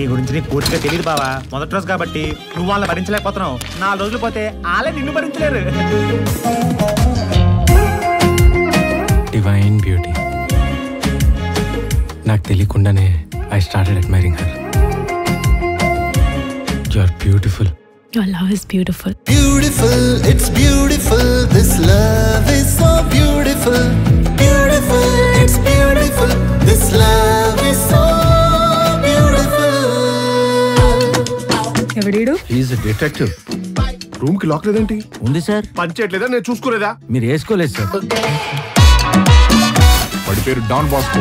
నీ గురించి నీకు పూర్తిగా తెలియదు బావా. మొదటి రోజు కాబట్టి నువ్వు వాళ్ళని భరించలేకపోతున్నావు. 4 రోజులు పోతే వాళ్ళే నిన్ను భరించలేరు. Divine beauty. నాకు తెలియకుండానే I started admiring her. You are beautiful. Your love is beautiful. Beautiful, it's beautiful. This love is so beautiful. Beautiful, it's beautiful. This love is so beautiful. ఎవడీడు? He is a detective. Room కి lock లేదేంటి? ఉంది sir. పని చేయట్లేదా? నేను చూసుకోలేదా? మీరు వేసుకోలేదు sir. వాడి పేరు డాన్ బాస్కో.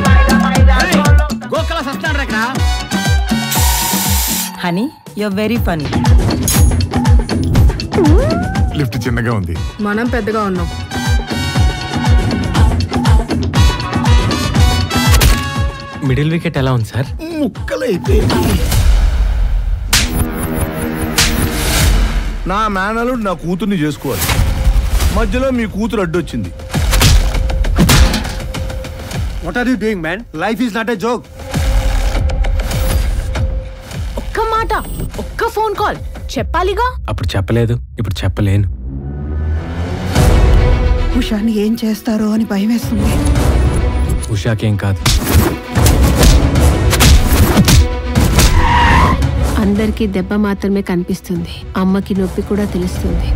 గోకల సస్తాడు రా ఇక్కడ. Honey, you are very funny. Lift చిన్నగా ఉంది. మనం పెద్దగా ఉన్నాం. మిడిల్ వికెట్ ఎలా ఉంది సార్? ముక్కలైపోయింది. నా మేనలుడు నా కూతుర్ని చేసుకోవాలి. మధ్యలో మీ కూతురు అడ్డొచ్చింది. What are you doing, man? Life is not a joke. ఒక్క మాట, ఒక్క ఫోన్ కాల్ చెప్పాలిగా. అప్పుడు చెప్పలేదు, ఇప్పుడు చెప్పలేను. ఉషాని ఏం చేస్తారో అని భయం వేస్తుంది. ఉషాకేం కాదు. అందరికీ దెబ్బ మాత్రమే కనిపిస్తుంది, అమ్మకి నొప్పి కూడా తెలుస్తుంది.